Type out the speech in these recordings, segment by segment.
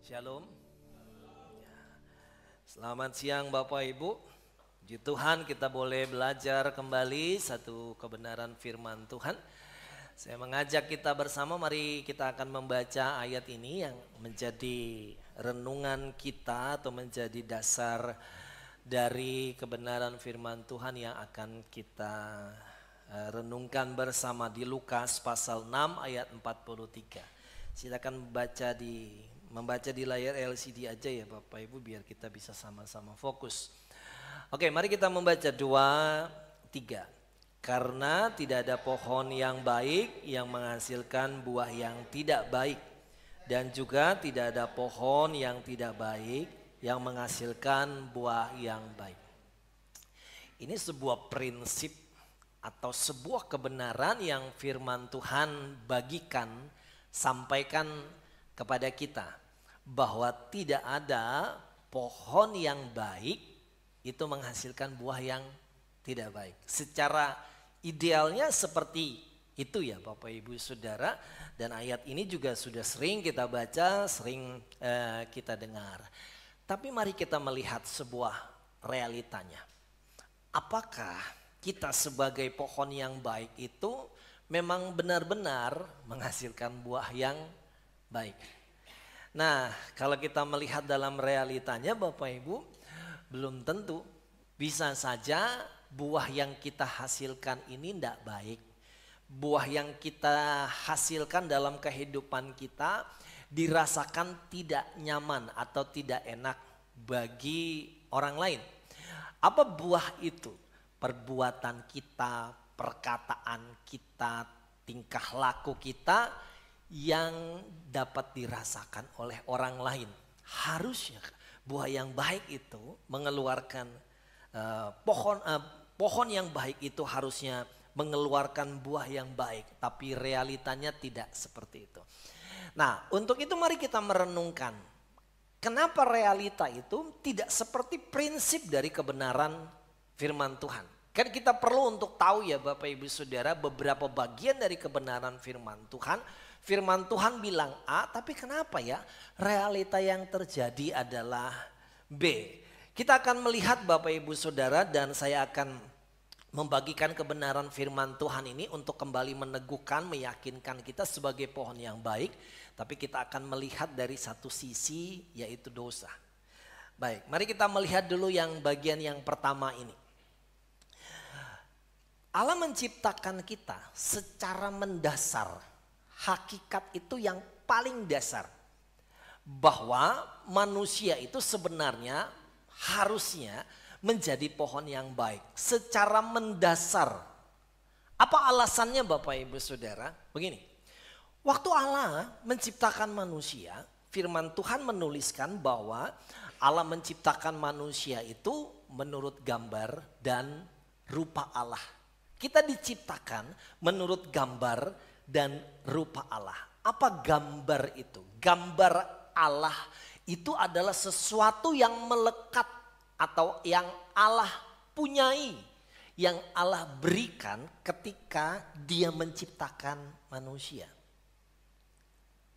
Shalom. Selamat siang Bapak Ibu. Puji Tuhan kita boleh belajar kembali satu kebenaran firman Tuhan. Saya mengajak kita bersama, mari kita akan membaca ayat ini yang menjadi renungan kita atau menjadi dasar dari kebenaran firman Tuhan yang akan kita renungkan bersama di Lukas pasal 6 ayat 43. Silakan membaca di layar LCD aja ya Bapak Ibu biar kita bisa sama-sama fokus. Oke, mari kita membaca 2-3. Karena tidak ada pohon yang baik yang menghasilkan buah yang tidak baik, dan juga tidak ada pohon yang tidak baik yang menghasilkan buah yang baik. Ini sebuah prinsip atau sebuah kebenaran yang firman Tuhan bagikan, sampaikan kepada kita, bahwa tidak ada pohon yang baik itu menghasilkan buah yang tidak baik. Secara idealnya seperti itu ya Bapak Ibu Saudara, dan ayat ini juga sudah sering kita baca, sering kita dengar. Tapi mari kita melihat sebuah realitanya. Apakah kita sebagai pohon yang baik itu memang benar-benar menghasilkan buah yang baik? Nah, kalau kita melihat dalam realitanya Bapak Ibu, belum tentu. Bisa saja buah yang kita hasilkan ini tidak baik. Buah yang kita hasilkan dalam kehidupan kita dirasakan tidak nyaman atau tidak enak bagi orang lain. Apa buah itu? Perbuatan kita, perkataan kita, tingkah laku kita yang dapat dirasakan oleh orang lain. Harusnya buah yang baik itu mengeluarkan pohon yang baik itu harusnya mengeluarkan buah yang baik, tapi realitanya tidak seperti itu. Nah, untuk itu mari kita merenungkan kenapa realita itu tidak seperti prinsip dari kebenaran firman Tuhan. Kan kita perlu untuk tahu ya Bapak Ibu Saudara, beberapa bagian dari kebenaran firman Tuhan. Firman Tuhan bilang A, tapi kenapa ya realita yang terjadi adalah B. Kita akan melihat Bapak Ibu Saudara, dan saya akan membagikan kebenaran firman Tuhan ini untuk kembali meneguhkan, meyakinkan kita sebagai pohon yang baik. Tapi kita akan melihat dari satu sisi, yaitu dosa. Baik, mari kita melihat dulu yang bagian yang pertama ini. Allah menciptakan kita secara mendasar. Hakikat itu yang paling dasar, bahwa manusia itu sebenarnya harusnya menjadi pohon yang baik secara mendasar. Apa alasannya Bapak Ibu Saudara? Begini, waktu Allah menciptakan manusia, firman Tuhan menuliskan bahwa Allah menciptakan manusia itu menurut gambar dan rupa Allah. Kita diciptakan menurut gambar dan rupa Allah. Apa gambar itu? Gambar Allah itu adalah sesuatu yang melekat atau yang Allah punyai, yang Allah berikan ketika Dia menciptakan manusia.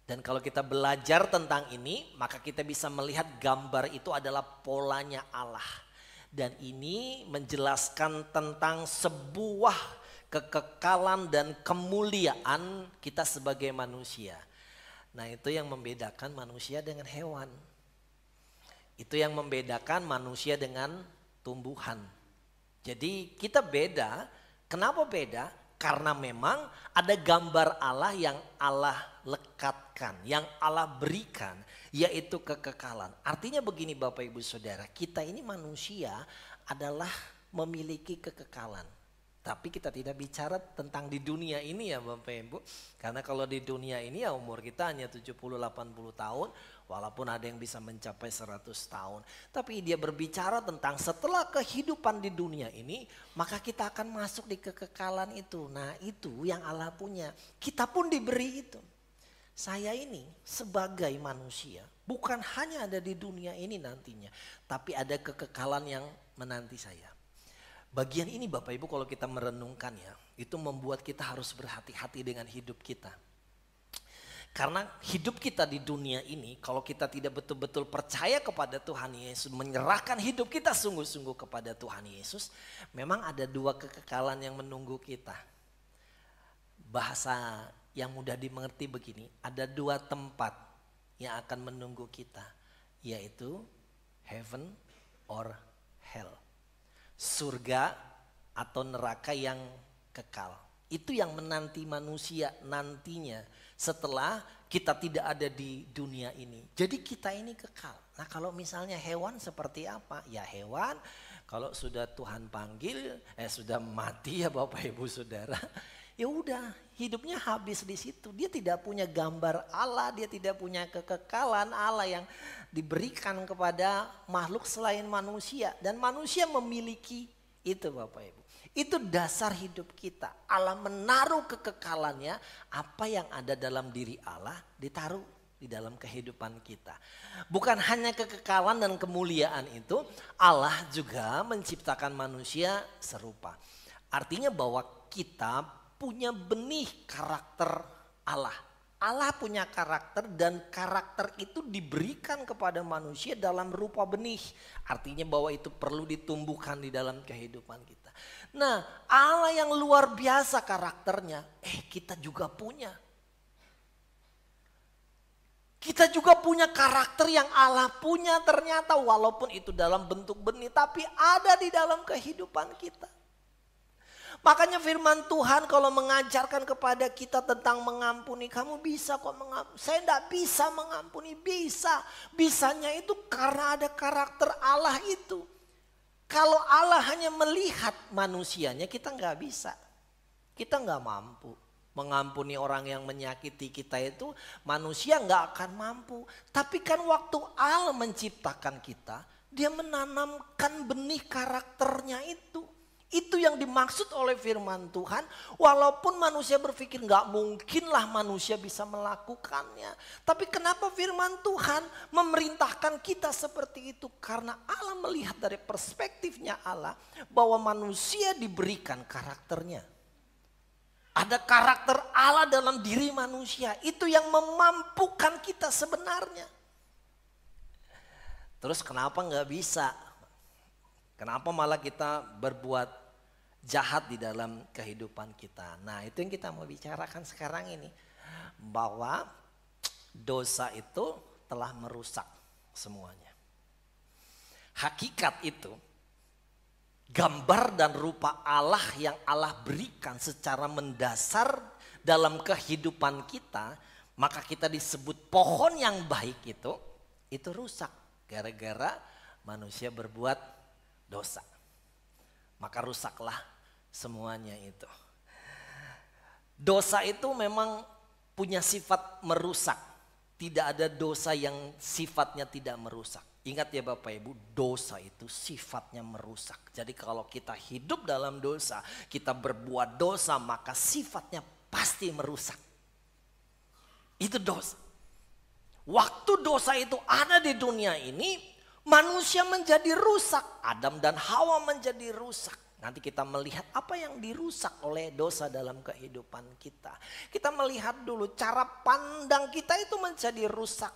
Dan kalau kita belajar tentang ini, maka kita bisa melihat gambar itu adalah polanya Allah. Dan ini menjelaskan tentang sebuah kekekalan dan kemuliaan kita sebagai manusia. Nah, itu yang membedakan manusia dengan hewan. Itu yang membedakan manusia dengan tumbuhan. Jadi kita beda. Kenapa beda? Karena memang ada gambar Allah yang Allah lekatkan, yang Allah berikan, yaitu kekekalan. Artinya begini Bapak Ibu Saudara, kita ini manusia adalah memiliki kekekalan. Tapi kita tidak bicara tentang di dunia ini ya Bapak Ibu. Karena kalau di dunia ini ya umur kita hanya 70-80 tahun. Walaupun ada yang bisa mencapai 100 tahun. Tapi dia berbicara tentang setelah kehidupan di dunia ini, maka kita akan masuk di kekekalan itu. Nah, itu yang Allah punya. Kita pun diberi itu. Saya ini sebagai manusia bukan hanya ada di dunia ini nantinya. Tapi ada kekekalan yang menanti saya. Bagian ini Bapak Ibu kalau kita merenungkan ya, itu membuat kita harus berhati-hati dengan hidup kita. Karena hidup kita di dunia ini, kalau kita tidak betul-betul percaya kepada Tuhan Yesus, menyerahkan hidup kita sungguh-sungguh kepada Tuhan Yesus, memang ada dua kekekalan yang menunggu kita. Bahasa yang mudah dimengerti begini, ada dua tempat yang akan menunggu kita, yaitu heaven or hell. Surga atau neraka yang kekal. Itu yang menanti manusia nantinya setelah kita tidak ada di dunia ini. Jadi kita ini kekal. Nah kalau misalnya hewan seperti apa? Ya hewan kalau sudah Tuhan panggil, sudah mati ya Bapak Ibu Saudara. Ya udah hidupnya habis di situ. Dia tidak punya gambar Allah, dia tidak punya kekekalan Allah yang diberikan kepada makhluk selain manusia. Dan manusia memiliki itu Bapak Ibu. Itu dasar hidup kita. Allah menaruh kekekalannya, apa yang ada dalam diri Allah ditaruh di dalam kehidupan kita. Bukan hanya kekekalan dan kemuliaan itu, Allah juga menciptakan manusia serupa. Artinya bahwa kita punya benih karakter Allah. Allah punya karakter dan karakter itu diberikan kepada manusia dalam rupa benih. Artinya bahwa itu perlu ditumbuhkan di dalam kehidupan kita. Nah Allah yang luar biasa karakternya, kita juga punya. Kita juga punya karakter yang Allah punya ternyata walaupun itu dalam bentuk benih tapi ada di dalam kehidupan kita. Makanya firman Tuhan kalau mengajarkan kepada kita tentang mengampuni, kamu bisa kok mengampuni. Saya tidak bisa mengampuni, bisa. Bisanya itu karena ada karakter Allah itu. Kalau Allah hanya melihat manusianya, kita nggak bisa. Kita nggak mampu mengampuni orang yang menyakiti kita itu, manusia nggak akan mampu. Tapi kan waktu Allah menciptakan kita, dia menanamkan benih karakternya itu. Itu yang dimaksud oleh firman Tuhan. Walaupun manusia berpikir nggak mungkinlah manusia bisa melakukannya. Tapi kenapa firman Tuhan memerintahkan kita seperti itu? Karena Allah melihat dari perspektifnya Allah bahwa manusia diberikan karakternya. Ada karakter Allah dalam diri manusia. Itu yang memampukan kita sebenarnya. Terus kenapa nggak bisa? Kenapa malah kita berbuat jahat di dalam kehidupan kita? Nah itu yang kita mau bicarakan sekarang ini. Bahwa dosa itu telah merusak semuanya. Hakikat itu gambar dan rupa Allah yang Allah berikan secara mendasar dalam kehidupan kita. Maka kita disebut pohon yang baik itu rusak. Gara-gara manusia berbuat dosa. Maka rusaklah semuanya itu. Dosa itu memang punya sifat merusak. Tidak ada dosa yang sifatnya tidak merusak. Ingat ya Bapak Ibu, dosa itu sifatnya merusak. Jadi kalau kita hidup dalam dosa, kita berbuat dosa, maka sifatnya pasti merusak. Itu dosa. Waktu dosa itu ada di dunia ini, manusia menjadi rusak. Adam dan Hawa menjadi rusak. Nanti kita melihat apa yang dirusak oleh dosa dalam kehidupan kita. Kita melihat dulu cara pandang kita itu menjadi rusak.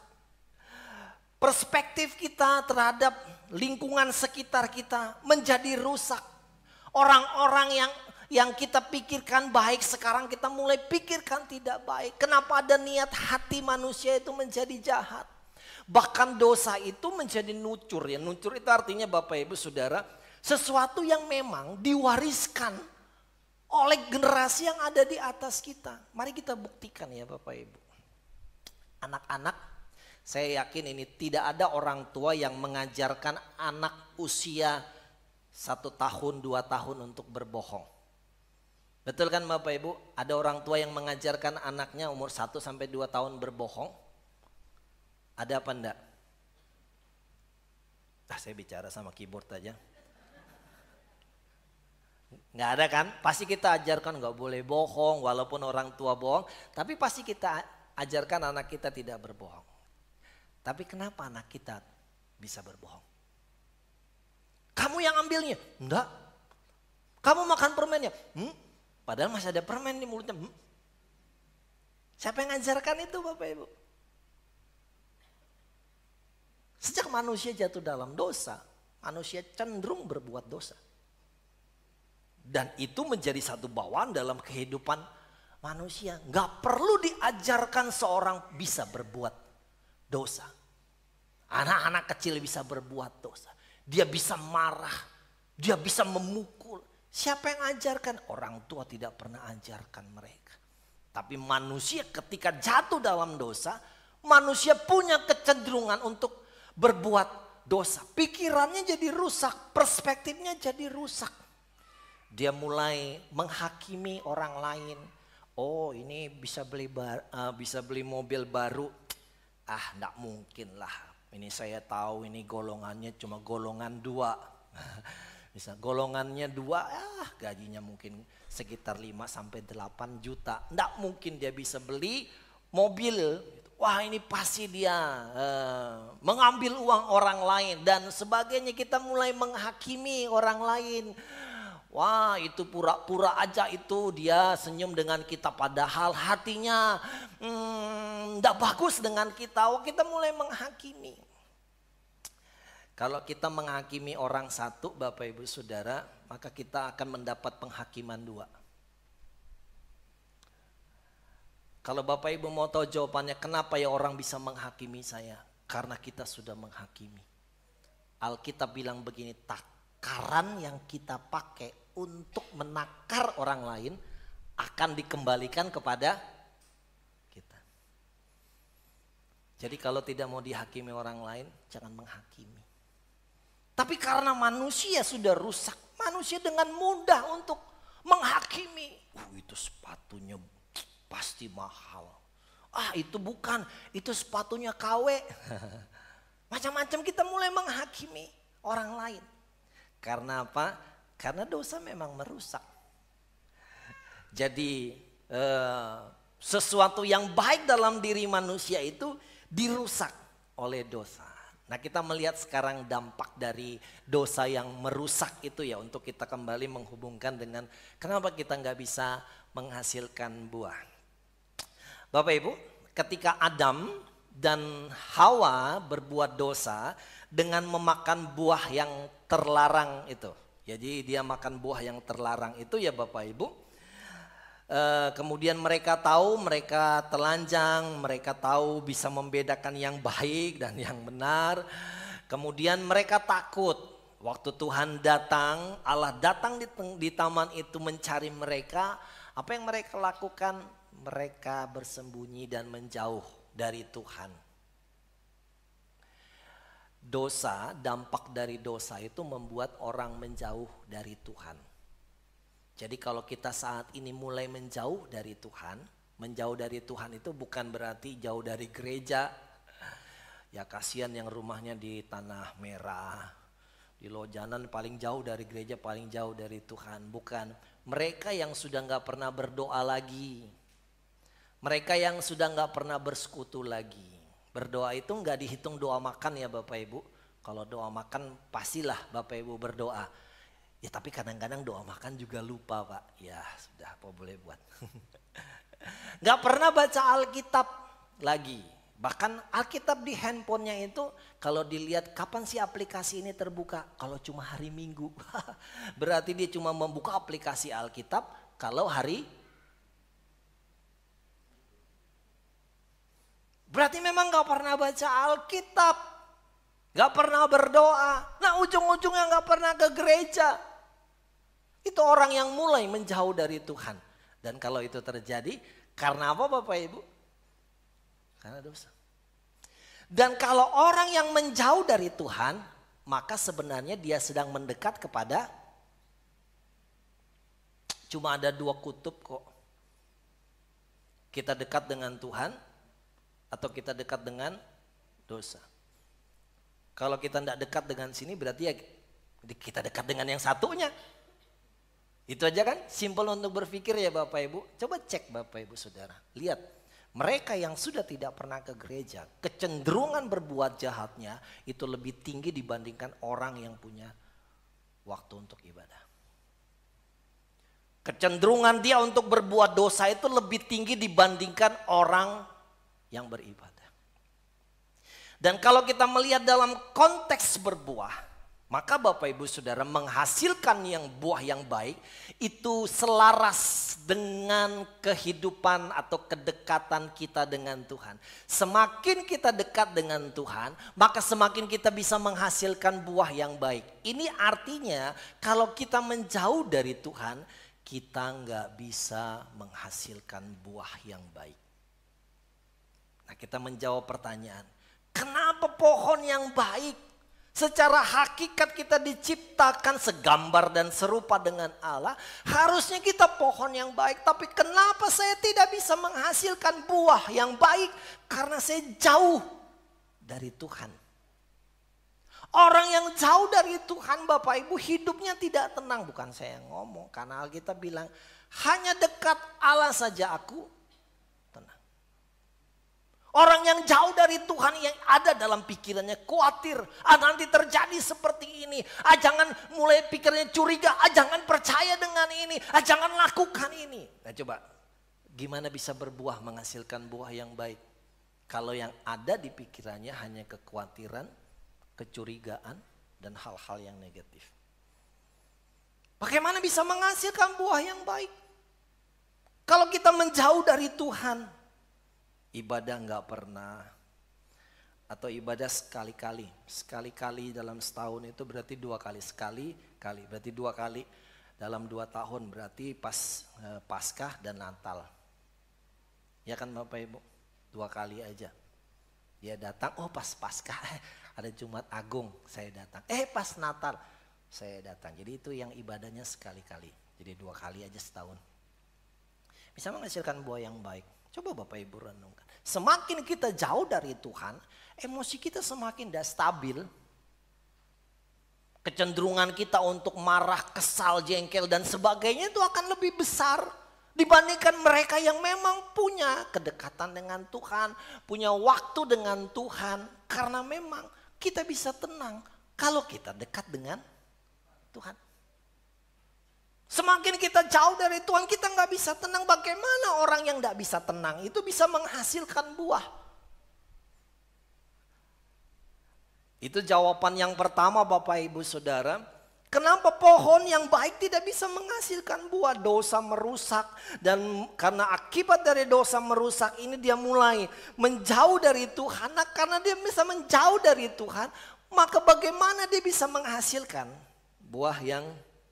Perspektif kita terhadap lingkungan sekitar kita menjadi rusak. Orang-orang yang kita pikirkan baik sekarang kita mulai pikirkan tidak baik. Kenapa ada niat hati manusia itu menjadi jahat? Bahkan dosa itu menjadi nucur ya. Nucur itu artinya Bapak Ibu Saudara, sesuatu yang memang diwariskan oleh generasi yang ada di atas kita. Mari kita buktikan ya Bapak Ibu. Anak-anak, saya yakin ini tidak ada orang tua yang mengajarkan anak usia 1 tahun, 2 tahun untuk berbohong. Betul kan Bapak Ibu? Ada orang tua yang mengajarkan anaknya umur 1 sampai 2 tahun berbohong? Ada apa enggak? Saya bicara sama keyboard aja. Nggak ada kan? Pasti kita ajarkan nggak boleh bohong walaupun orang tua bohong. Tapi pasti kita ajarkan anak kita tidak berbohong. Tapi kenapa anak kita bisa berbohong? Kamu yang ambilnya? Enggak. Kamu makan permennya? Padahal masih ada permen di mulutnya. Siapa yang ngajarkan itu Bapak Ibu? Sejak manusia jatuh dalam dosa, manusia cenderung berbuat dosa. Dan itu menjadi satu bawaan dalam kehidupan manusia. Gak perlu diajarkan seorang bisa berbuat dosa. Anak-anak kecil bisa berbuat dosa. Dia bisa marah, dia bisa memukul. Siapa yang ajarkan? Orang tua tidak pernah ajarkan mereka. Tapi manusia ketika jatuh dalam dosa, manusia punya kecenderungan untuk berbuat dosa. Pikirannya jadi rusak, perspektifnya jadi rusak. Dia mulai menghakimi orang lain. Oh, ini bisa beli mobil baru. Ah, enggak mungkin lah. Ini saya tahu ini golongannya cuma golongan 2. Bisa golongannya 2, gajinya mungkin sekitar 5-8 juta. Enggak mungkin dia bisa beli mobil. Wah, ini pasti dia mengambil uang orang lain dan sebagainya. Kita mulai menghakimi orang lain. Wah, itu pura-pura aja itu dia senyum dengan kita padahal hatinya enggak bagus dengan kita. Oh, kita mulai menghakimi. Kalau kita menghakimi orang satu, Bapak Ibu Saudara, maka kita akan mendapat penghakiman 2. Kalau Bapak Ibu mau tahu jawabannya, kenapa ya orang bisa menghakimi saya? Karena kita sudah menghakimi. Alkitab bilang begini, takaran yang kita pakai untuk menakar orang lain akan dikembalikan kepada kita. Jadi kalau tidak mau dihakimi orang lain, jangan menghakimi. Tapi karena manusia sudah rusak, manusia dengan mudah untuk menghakimi. Itu sepatunya pasti mahal. Itu bukan, itu sepatunya KW. Macam-macam kita mulai menghakimi orang lain. Karena apa? Karena dosa memang merusak. Jadi sesuatu yang baik dalam diri manusia itu dirusak oleh dosa. Nah, kita melihat sekarang dampak dari dosa yang merusak itu ya, untuk kita kembali menghubungkan dengan kenapa kita nggak bisa menghasilkan buah. Bapak Ibu, ketika Adam dan Hawa berbuat dosa dengan memakan buah yang terlarang itu. Jadi dia makan buah yang terlarang itu ya Bapak Ibu. Kemudian mereka tahu, mereka telanjang, mereka tahu bisa membedakan yang baik dan yang benar. Kemudian mereka takut. Waktu Tuhan datang, Allah datang di taman itu mencari mereka. Apa yang mereka lakukan? Mereka bersembunyi dan menjauh dari Tuhan. Dosa, dampak dari dosa itu membuat orang menjauh dari Tuhan. Jadi kalau kita saat ini mulai menjauh dari Tuhan, menjauh dari Tuhan itu bukan berarti jauh dari gereja. Ya kasihan yang rumahnya di Tanah Merah, di Lojanan, paling jauh dari gereja, paling jauh dari Tuhan. Bukan, mereka yang sudah gak pernah berdoa lagi. Mereka yang sudah gak pernah bersekutu lagi. Berdoa itu gak dihitung doa makan ya Bapak Ibu. Kalau doa makan pastilah Bapak Ibu berdoa. Ya tapi kadang-kadang doa makan juga lupa Pak. Ya sudah, apa boleh buat. Gak pernah baca Alkitab lagi. Bahkan Alkitab di handphonenya itu kalau dilihat kapan sih aplikasi ini terbuka. Kalau cuma hari Minggu. Berarti dia cuma membuka aplikasi Alkitab kalau hari. Berarti memang gak pernah baca Alkitab. Gak pernah berdoa. Nah ujung-ujungnya gak pernah ke gereja. Itu orang yang mulai menjauh dari Tuhan. Dan kalau itu terjadi karena apa Bapak Ibu? Karena dosa. Dan kalau orang yang menjauh dari Tuhan, maka sebenarnya dia sedang mendekat kepada, cuma ada 2 kutub kok. Kita dekat dengan Tuhan atau kita dekat dengan dosa. Kalau kita tidak dekat dengan sini berarti ya kita dekat dengan yang satunya. Itu aja kan, simpel untuk berpikir ya Bapak Ibu. Coba cek Bapak Ibu Saudara, lihat. Mereka yang sudah tidak pernah ke gereja, kecenderungan berbuat jahatnya itu lebih tinggi dibandingkan orang yang punya waktu untuk ibadah. Kecenderungan dia untuk berbuat dosa itu lebih tinggi dibandingkan orang yang beribadah. Dan kalau kita melihat dalam konteks berbuah, maka Bapak Ibu Saudara, menghasilkan buah yang baik itu selaras dengan kehidupan atau kedekatan kita dengan Tuhan. Semakin kita dekat dengan Tuhan, maka semakin kita bisa menghasilkan buah yang baik. Ini artinya kalau kita menjauh dari Tuhan, kita nggak bisa menghasilkan buah yang baik. Nah, kita menjawab pertanyaan, kenapa pohon yang baik? Secara hakikat kita diciptakan segambar dan serupa dengan Allah. Harusnya kita pohon yang baik. Tapi kenapa saya tidak bisa menghasilkan buah yang baik? Karena saya jauh dari Tuhan. Orang yang jauh dari Tuhan, Bapak Ibu, hidupnya tidak tenang. Bukan saya yang ngomong, karena Alkitab bilang hanya dekat Allah saja aku tenang. Orang yang jauh dari Tuhan yang ada dalam pikirannya khawatir, nanti terjadi seperti ini. Jangan mulai pikirnya curiga, jangan percaya dengan ini, jangan lakukan ini. Nah coba, gimana bisa berbuah menghasilkan buah yang baik? Kalau yang ada di pikirannya hanya kekhawatiran, kecurigaan, dan hal-hal yang negatif. Bagaimana bisa menghasilkan buah yang baik? Kalau kita menjauh dari Tuhan, ibadah nggak pernah, atau ibadah sekali-kali dalam setahun itu berarti 2 kali, sekali-kali berarti 2 kali dalam 2 tahun, berarti pas Paskah dan Natal. Ya kan Bapak Ibu, 2 kali aja. Dia datang, oh pas Paskah ada Jumat Agung saya datang, pas Natal saya datang. Jadi itu yang ibadahnya sekali-kali, jadi 2 kali aja setahun. Bisa menghasilkan buah yang baik. Coba Bapak Ibu renungkan. Semakin kita jauh dari Tuhan, emosi kita semakin tidak stabil. Kecenderungan kita untuk marah, kesal, jengkel dan sebagainya itu akan lebih besar dibandingkan mereka yang memang punya kedekatan dengan Tuhan, punya waktu dengan Tuhan. Karena memang kita bisa tenang kalau kita dekat dengan Tuhan. Semakin kita jauh dari Tuhan, kita nggak bisa tenang. Bagaimana orang yang nggak bisa tenang itu bisa menghasilkan buah? Itu jawaban yang pertama Bapak Ibu Saudara. Kenapa pohon yang baik tidak bisa menghasilkan buah? Dosa merusak, dan karena akibat dari dosa merusak ini dia mulai menjauh dari Tuhan. Nah, karena dia bisa menjauh dari Tuhan, maka bagaimana dia bisa menghasilkan buah yang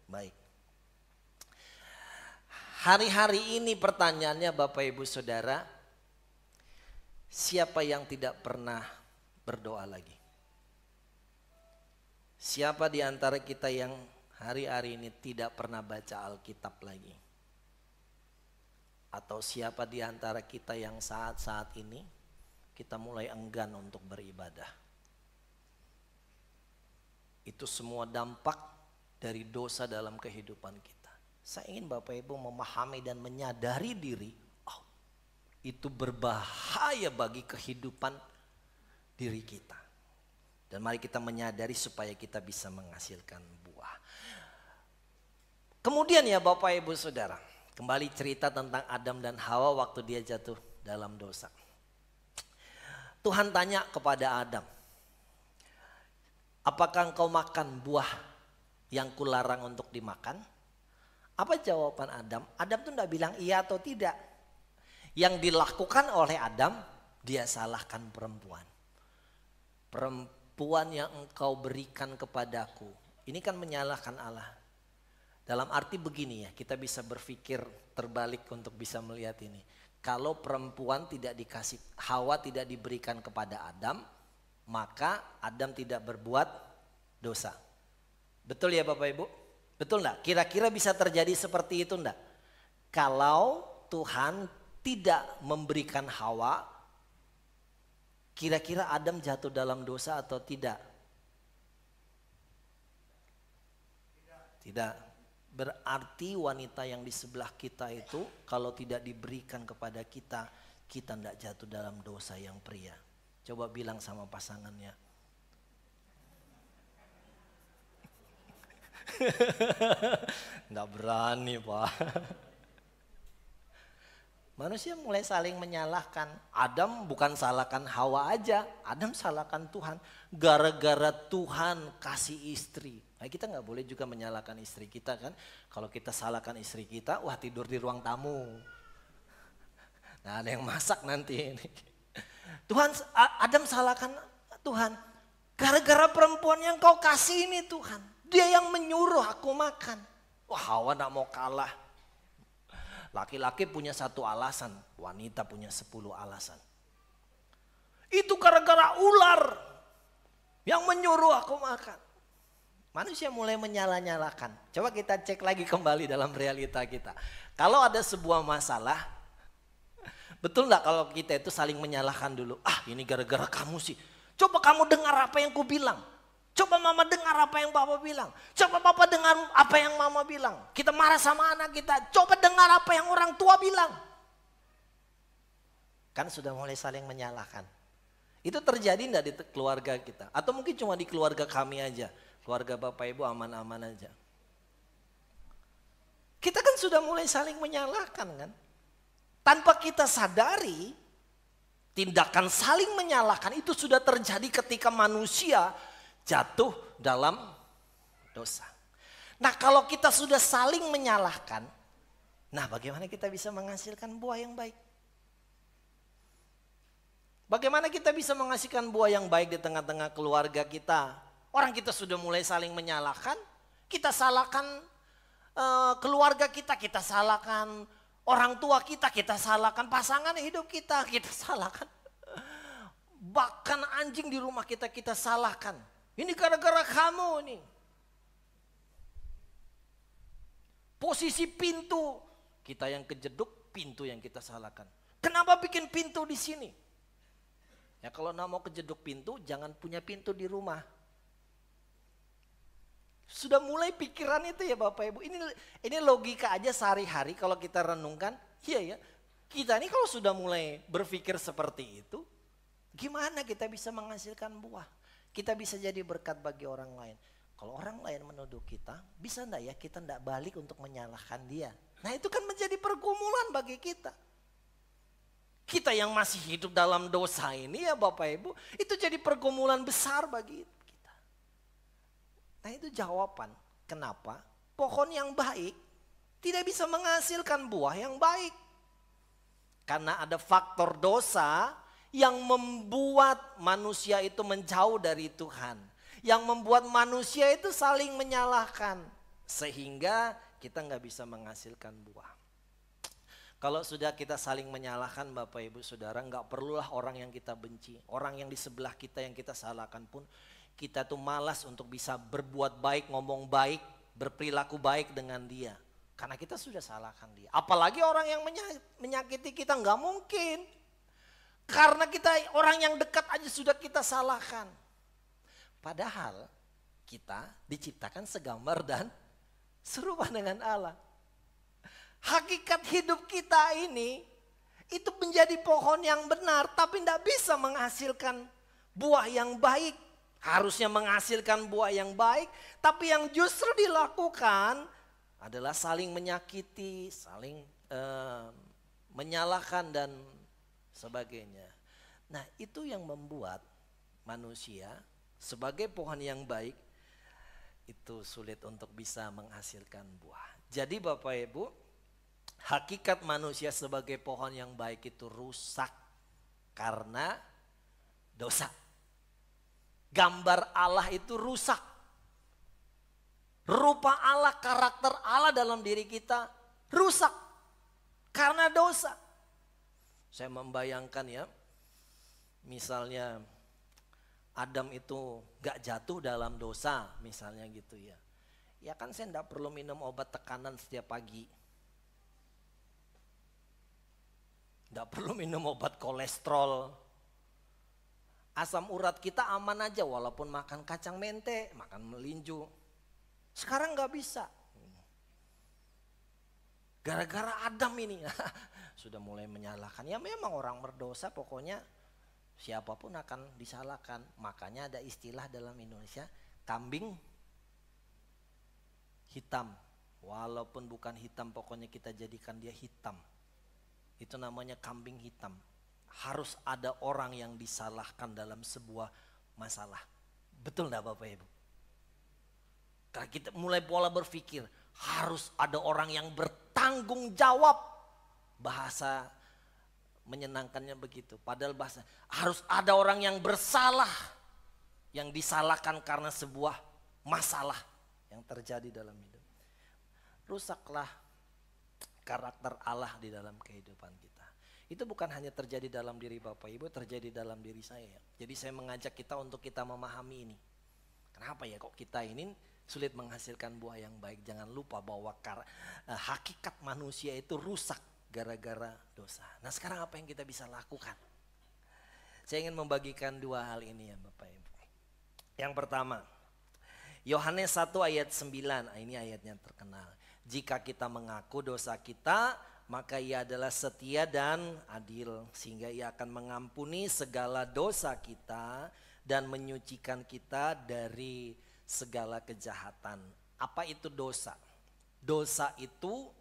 baik? Hari-hari ini pertanyaannya Bapak Ibu Saudara, siapa yang tidak pernah berdoa lagi? Siapa di antara kita yang hari-hari ini tidak pernah baca Alkitab lagi? Atau siapa di antara kita yang saat-saat ini kita mulai enggan untuk beribadah? Itu semua dampak dari dosa dalam kehidupan kita. Saya ingin Bapak Ibu memahami dan menyadari diri, itu berbahaya bagi kehidupan diri kita. Dan mari kita menyadari supaya kita bisa menghasilkan buah. Kemudian ya Bapak Ibu Saudara, kembali cerita tentang Adam dan Hawa waktu dia jatuh dalam dosa. Tuhan tanya kepada Adam, apakah engkau makan buah yang kularang untuk dimakan? Apa jawaban Adam? Adam tuh enggak bilang iya atau tidak. Yang dilakukan oleh Adam, dia salahkan perempuan. Perempuan yang engkau berikan kepadaku. Ini kan menyalahkan Allah. Dalam arti begini ya, kita bisa berpikir terbalik untuk bisa melihat ini. Kalau perempuan tidak dikasih, Hawa tidak diberikan kepada Adam, maka Adam tidak berbuat dosa. Betul ya Bapak Ibu? Betul enggak? Kira-kira bisa terjadi seperti itu enggak? Kalau Tuhan tidak memberikan Hawa, kira-kira Adam jatuh dalam dosa atau tidak? Tidak. Berarti wanita yang di sebelah kita itu kalau tidak diberikan kepada kita, kita tidak jatuh dalam dosa yang pria. Coba bilang sama pasangannya. Nggak berani Pak. Manusia mulai saling menyalahkan. Adam bukan salahkan Hawa aja, Adam salahkan Tuhan. Gara-gara Tuhan kasih istri. Nah, kita nggak boleh juga menyalahkan istri kita kan. Kalau kita salahkan istri kita, wah tidur di ruang tamu. Nah ada yang masak nanti ini. Tuhan, Adam salahkan Tuhan. Gara-gara perempuan yang kau kasih ini Tuhan. Dia yang menyuruh aku makan. Wah Hawa gak mau kalah. Laki-laki punya satu alasan, wanita punya 10 alasan. Itu gara-gara ular yang menyuruh aku makan. Manusia mulai menyalah-nyalahkan. Coba kita cek lagi kembali dalam realita kita. Kalau ada sebuah masalah, betul gak kalau kita itu saling menyalahkan dulu? Ah ini gara-gara kamu sih. Coba kamu dengar apa yang ku bilang. Coba mama dengar apa yang papa bilang. Coba papa dengar apa yang mama bilang. Kita marah sama anak kita. Coba dengar apa yang orang tua bilang. Kan sudah mulai saling menyalahkan. Itu terjadi enggak di keluarga kita? Atau mungkin cuma di keluarga kami aja. Keluarga bapak ibu aman-aman aja. Kita kan sudah mulai saling menyalahkan kan. Tanpa kita sadari, tindakan saling menyalahkan itu sudah terjadi ketika manusia jatuh dalam dosa. Nah kalau kita sudah saling menyalahkan, nah bagaimana kita bisa menghasilkan buah yang baik? Bagaimana kita bisa menghasilkan buah yang baik di tengah-tengah keluarga kita? Orang kita sudah mulai saling menyalahkan, kita salahkan keluarga kita salahkan orang tua kita salahkan pasangan hidup kita salahkan. Bahkan anjing di rumah kita salahkan. Ini gara-gara kamu nih. Posisi pintu, kita yang kejeduk, pintu yang kita salahkan. Kenapa bikin pintu di sini? Ya kalau nak mau kejeduk pintu, jangan punya pintu di rumah. Sudah mulai pikiran itu ya Bapak Ibu. Ini logika aja sehari-hari kalau kita renungkan. Iya ya, kita ini kalau sudah mulai berpikir seperti itu, gimana kita bisa menghasilkan buah? Kita bisa jadi berkat bagi orang lain. Kalau orang lain menuduh kita, bisa enggak ya kita enggak balik untuk menyalahkan dia? Nah itu kan menjadi pergumulan bagi kita. Kita yang masih hidup dalam dosa ini ya Bapak Ibu, itu jadi pergumulan besar bagi kita. Nah itu jawaban kenapa pohon yang baik tidak bisa menghasilkan buah yang baik. Karena ada faktor dosa yang membuat manusia itu menjauh dari Tuhan. Yang membuat manusia itu saling menyalahkan. Sehingga kita nggak bisa menghasilkan buah. Kalau sudah kita saling menyalahkan Bapak Ibu Saudara, nggak perlulah orang yang kita benci. Orang yang di sebelah kita yang kita salahkan pun, kita tuh malas untuk bisa berbuat baik, ngomong baik, berperilaku baik dengan dia. Karena kita sudah salahkan dia. Apalagi orang yang menyakiti kita, nggak mungkin. Karena kita orang yang dekat aja sudah kita salahkan. Padahal kita diciptakan segambar dan serupa dengan Allah. Hakikat hidup kita ini itu menjadi pohon yang benar tapi tidak bisa menghasilkan buah yang baik. Harusnya menghasilkan buah yang baik tapi yang justru dilakukan adalah saling menyakiti, saling menyalahkan dan sebagainya. Nah itu yang membuat manusia sebagai pohon yang baik itu sulit untuk bisa menghasilkan buah. Jadi Bapak Ibu, hakikat manusia sebagai pohon yang baik itu rusak karena dosa. Gambar Allah itu rusak. Rupa Allah, karakter Allah dalam diri kita rusak karena dosa. Saya membayangkan ya, misalnya Adam itu gak jatuh dalam dosa misalnya gitu ya. Ya kan saya gak perlu minum obat tekanan setiap pagi. Gak perlu minum obat kolesterol. Asam urat kita aman aja walaupun makan kacang mente, makan melinju. Sekarang gak bisa. Gara-gara Adam ini sudah mulai menyalahkan. Ya memang orang berdosa pokoknya siapapun akan disalahkan. Makanya ada istilah dalam Indonesia, kambing hitam. Walaupun bukan hitam, pokoknya kita jadikan dia hitam. Itu namanya kambing hitam. Harus ada orang yang disalahkan dalam sebuah masalah. Betul enggak Bapak Ibu? Karena kita mulai pola berpikir, harus ada orang yang bertanggung jawab. Bahasa menyenangkannya begitu. Padahal bahasa, harus ada orang yang bersalah. Yang disalahkan karena sebuah masalah yang terjadi dalam hidup. Rusaklah karakter Allah di dalam kehidupan kita. Itu bukan hanya terjadi dalam diri Bapak Ibu, terjadi dalam diri saya. Jadi saya mengajak kita untuk kita memahami ini. Kenapa ya kok kita ini sulit menghasilkan buah yang baik? Jangan lupa bahwa hakikat manusia itu rusak gara-gara dosa. Nah sekarang apa yang kita bisa lakukan? Saya ingin membagikan dua hal ini ya Bapak Ibu. Yang pertama, Yohanes 1 ayat 9, ini ayatnya terkenal. Jika kita mengaku dosa kita, maka ia adalah setia dan adil. Sehingga ia akan mengampuni segala dosa kita dan menyucikan kita dari segala kejahatan. Apa itu dosa? Dosa itu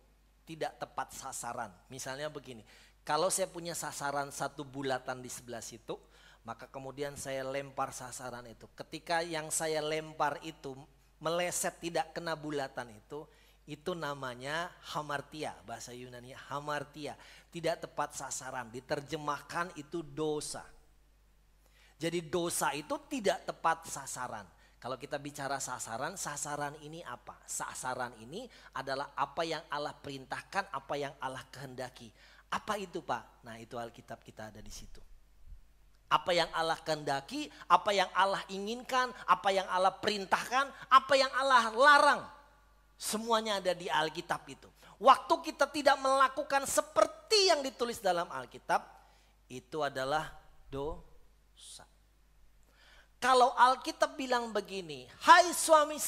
tidak tepat sasaran. Misalnya begini, kalau saya punya sasaran satu bulatan di sebelah situ, maka kemudian saya lempar sasaran itu. Ketika yang saya lempar itu meleset tidak kena bulatan itu namanya hamartia, bahasa Yunani hamartia, tidak tepat sasaran, diterjemahkan itu dosa. Jadi dosa itu tidak tepat sasaran. Kalau kita bicara sasaran, sasaran ini apa? Sasaran ini adalah apa yang Allah perintahkan, apa yang Allah kehendaki. Apa itu Pak? Nah itu Alkitab kita ada di situ. Apa yang Allah kehendaki, apa yang Allah inginkan, apa yang Allah perintahkan, apa yang Allah larang. Semuanya ada di Alkitab itu. Waktu kita tidak melakukan seperti yang ditulis dalam Alkitab, itu adalah dosa. Kalau Alkitab bilang begini, hai suami,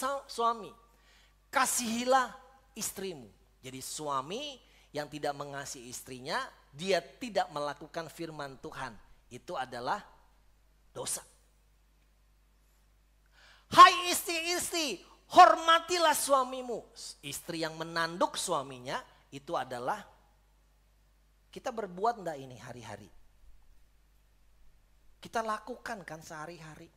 kasihilah istrimu. Jadi suami yang tidak mengasihi istrinya, dia tidak melakukan firman Tuhan. Itu adalah dosa. Hai istri-istri, hormatilah suamimu. Istri yang menanduk suaminya itu adalah, kita berbuat enggak ini hari-hari? Kita lakukan kan sehari-hari.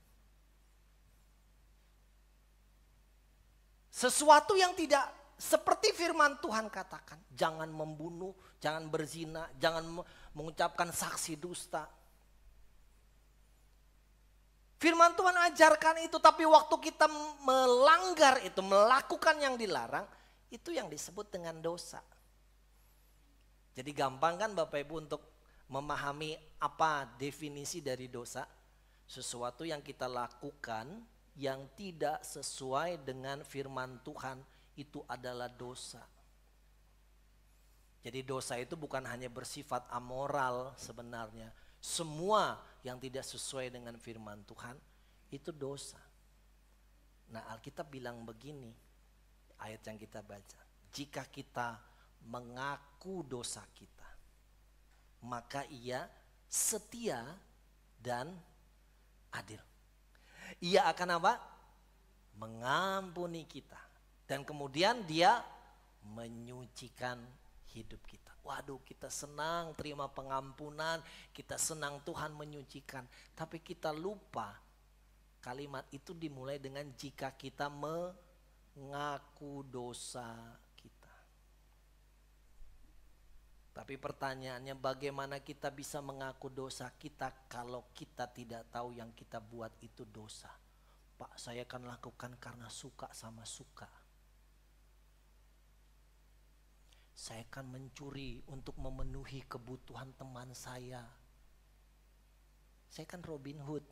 Sesuatu yang tidak seperti firman Tuhan katakan. Jangan membunuh, jangan berzina, jangan mengucapkan saksi dusta. Firman Tuhan ajarkan itu, tapi waktu kita melanggar itu, melakukan yang dilarang, itu yang disebut dengan dosa. Jadi gampang kan Bapak Ibu untuk memahami apa definisi dari dosa? Sesuatu yang kita lakukan yang tidak sesuai dengan firman Tuhan, itu adalah dosa. Jadi dosa itu bukan hanya bersifat amoral sebenarnya. Semua yang tidak sesuai dengan firman Tuhan itu dosa. Nah Alkitab bilang begini, ayat yang kita baca. Jika kita mengaku dosa kita, maka ia setia dan adil. Ia akan apa? Mengampuni kita. Dan kemudian dia menyucikan hidup kita. Waduh, kita senang terima pengampunan, kita senang Tuhan menyucikan. Tapi kita lupa kalimat itu dimulai dengan jika kita mengaku dosa kita. Tapi pertanyaannya, bagaimana kita bisa mengaku dosa kita kalau kita tidak tahu yang kita buat itu dosa? Pak, saya akan lakukan karena suka sama suka. Saya akan mencuri untuk memenuhi kebutuhan teman saya. Saya kan Robin Hood.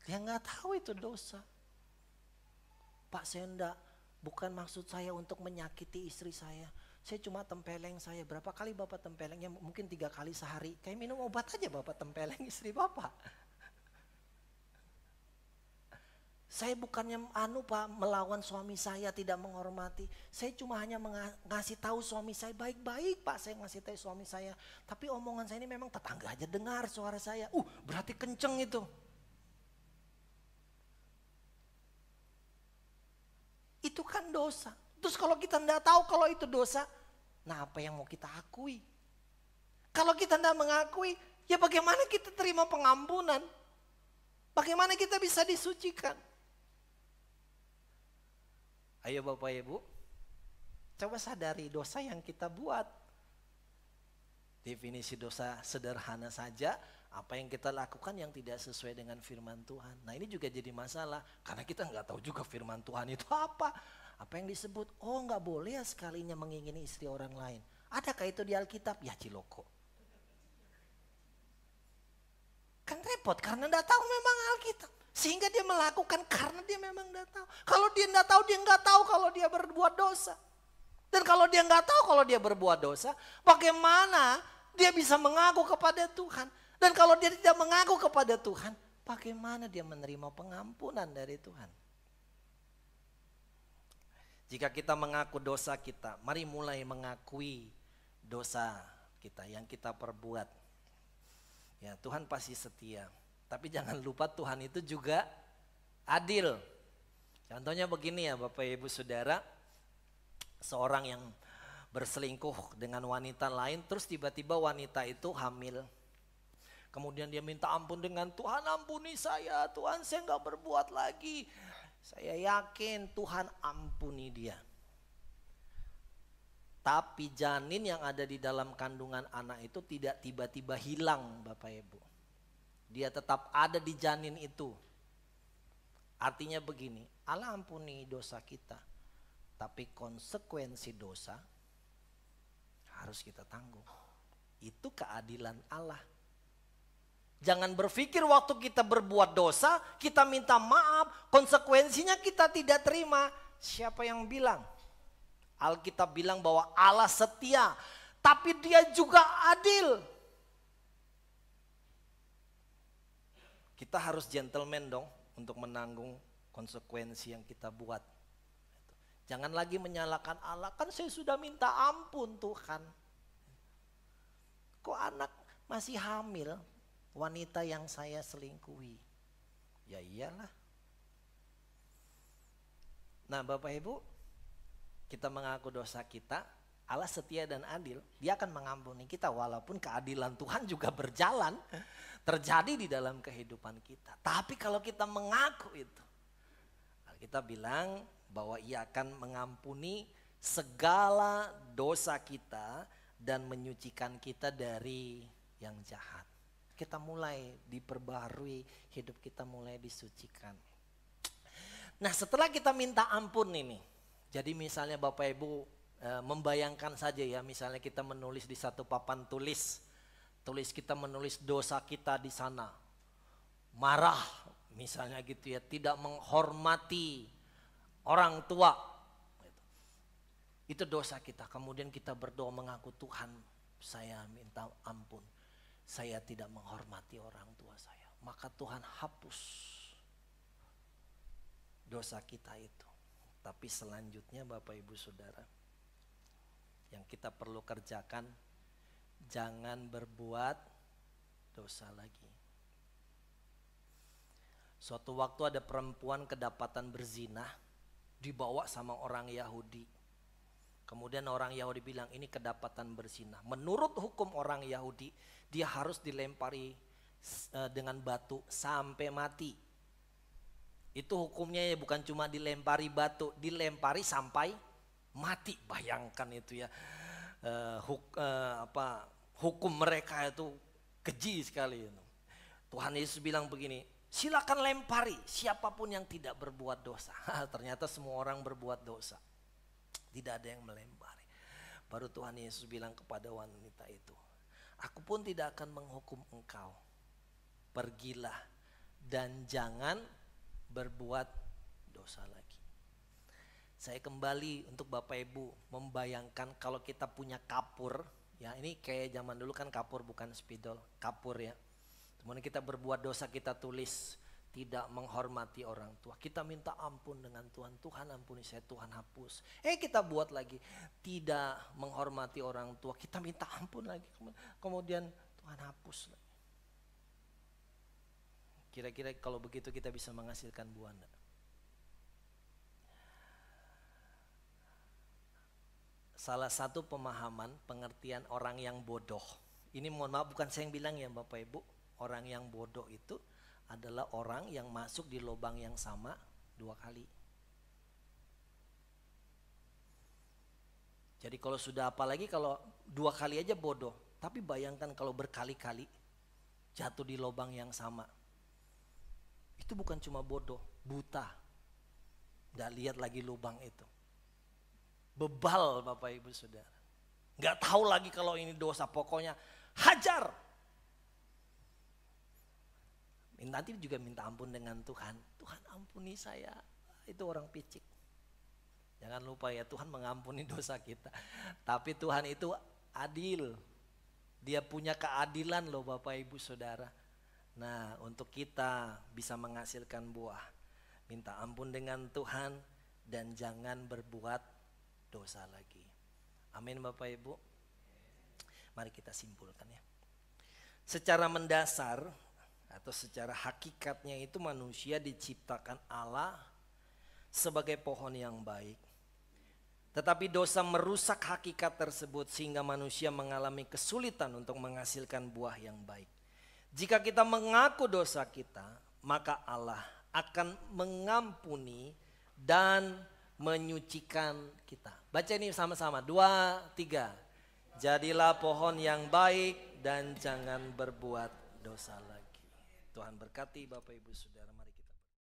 Dia nggak tahu itu dosa. Pak, saya enggak, bukan maksud saya untuk menyakiti istri saya. Saya cuma tempeleng saya. Berapa kali Bapak tempelengnya? Mungkin 3 kali sehari. Kayak minum obat aja Bapak tempeleng istri Bapak. Saya bukannya Pak melawan suami saya, tidak menghormati. Saya cuma hanya ngasih tahu suami saya baik-baik Pak, saya ngasih tahu suami saya. Tapi omongan saya ini memang tetangga aja dengar suara saya. Berarti kenceng itu. Itu kan dosa. Terus kalau kita tidak tahu kalau itu dosa, nah apa yang mau kita akui? Kalau kita tidak mengakui, ya bagaimana kita terima pengampunan? Bagaimana kita bisa disucikan? Ayo Bapak Ibu, coba sadari dosa yang kita buat. Definisi dosa sederhana saja, apa yang kita lakukan yang tidak sesuai dengan firman Tuhan. Nah ini juga jadi masalah, karena kita nggak tahu juga firman Tuhan itu apa. Apa yang disebut, oh nggak boleh ya sekalinya mengingini istri orang lain. Adakah itu di Alkitab? Ya ciloko. Kan repot karena nggak tahu memang Alkitab. Sehingga dia melakukan karena dia memang nggak tahu. Kalau dia nggak tahu, dia nggak tahu kalau dia berbuat dosa. Dan kalau dia nggak tahu kalau dia berbuat dosa, bagaimana dia bisa mengaku kepada Tuhan? Dan kalau dia tidak mengaku kepada Tuhan, bagaimana dia menerima pengampunan dari Tuhan? Jika kita mengaku dosa kita, mari mulai mengakui dosa kita yang kita perbuat. Ya, Tuhan pasti setia. Tapi jangan lupa Tuhan itu juga adil. Contohnya begini ya Bapak Ibu Saudara, seorang yang berselingkuh dengan wanita lain, terus tiba-tiba wanita itu hamil. Kemudian dia minta ampun dengan Tuhan, ampuni saya, Tuhan saya nggak berbuat lagi. Saya yakin Tuhan ampuni dia. Tapi janin yang ada di dalam kandungan anak itu tidak tiba-tiba hilang Bapak Ibu. Dia tetap ada di janin itu. Artinya begini, Allah ampuni dosa kita. Tapi konsekuensi dosa harus kita tanggung. Itu keadilan Allah. Jangan berpikir waktu kita berbuat dosa, kita minta maaf, konsekuensinya kita tidak terima. Siapa yang bilang? Alkitab bilang bahwa Allah setia, tapi dia juga adil. Kita harus gentleman dong untuk menanggung konsekuensi yang kita buat. Jangan lagi menyalahkan Allah, kan saya sudah minta ampun Tuhan. Kok anak masih hamil, wanita yang saya selingkuhi? Ya iyalah. Nah Bapak Ibu, kita mengaku dosa kita, Allah setia dan adil, dia akan mengampuni kita walaupun keadilan Tuhan juga berjalan, terjadi di dalam kehidupan kita. Tapi kalau kita mengaku itu, kita bilang bahwa ia akan mengampuni segala dosa kita dan menyucikan kita dari yang jahat. Kita mulai diperbaharui, hidup kita mulai disucikan. Nah setelah kita minta ampun ini, jadi misalnya Bapak Ibu membayangkan saja ya, misalnya kita menulis di satu papan tulis kita menulis dosa kita di sana. Marah misalnya gitu ya, tidak menghormati orang tua. Itu dosa kita. Kemudian kita berdoa mengaku, Tuhan saya minta ampun. Saya tidak menghormati orang tua saya. Maka Tuhan hapus dosa kita itu. Tapi selanjutnya Bapak Ibu Saudara, yang kita perlu kerjakan, jangan berbuat dosa lagi. Suatu waktu ada perempuan kedapatan berzina, dibawa sama orang Yahudi. Kemudian orang Yahudi bilang ini kedapatan berzina. Menurut hukum orang Yahudi, dia harus dilempari dengan batu sampai mati. Itu hukumnya ya, bukan cuma dilempari batu, dilempari sampai mati. Bayangkan itu ya, hukum mereka itu keji sekali. Tuhan Yesus bilang begini, silakan lempari siapapun yang tidak berbuat dosa. Ternyata semua orang berbuat dosa. Tidak ada yang melempari. Baru Tuhan Yesus bilang kepada wanita itu, aku pun tidak akan menghukum engkau. Pergilah dan jangan berbuat dosa lagi. Saya kembali untuk Bapak Ibu membayangkan kalau kita punya kapur. Ya ini kayak zaman dulu kan kapur bukan spidol, kapur ya. Kemudian kita berbuat dosa, kita tulis tidak menghormati orang tua. Kita minta ampun dengan Tuhan, Tuhan ampuni saya, Tuhan hapus. Kita buat lagi tidak menghormati orang tua, kita minta ampun lagi. Kemudian Tuhan hapus lagi. Kira-kira kalau begitu kita bisa menghasilkan buah enggak? salah satu pemahaman pengertian orang yang bodoh. Ini mohon maaf bukan saya yang bilang ya Bapak Ibu. Orang yang bodoh itu adalah orang yang masuk di lubang yang sama 2 kali. Jadi kalau sudah apalagi kalau 2 kali aja bodoh. Tapi bayangkan kalau berkali-kali jatuh di lubang yang sama. Itu bukan cuma bodoh, buta. Nggak lihat lagi lubang itu. Bebal Bapak Ibu Saudara. Nggak tahu lagi kalau ini dosa, pokoknya hajar. Nanti juga minta ampun dengan Tuhan. Tuhan ampuni saya, itu orang picik. Jangan lupa ya, Tuhan mengampuni dosa kita. Tapi Tuhan itu adil. Dia punya keadilan loh Bapak Ibu Saudara. Nah, untuk kita bisa menghasilkan buah, minta ampun dengan Tuhan dan jangan berbuat dosa lagi. Amin Bapak Ibu. Mari kita simpulkan ya. Secara mendasar atau secara hakikatnya itu manusia diciptakan Allah sebagai pohon yang baik. Tetapi dosa merusak hakikat tersebut sehingga manusia mengalami kesulitan untuk menghasilkan buah yang baik. Jika kita mengaku dosa kita, maka Allah akan mengampuni dan menyucikan kita. Baca ini sama-sama, 2, 3. Jadilah pohon yang baik dan jangan berbuat dosa lagi. Tuhan berkati Bapak Ibu Saudara.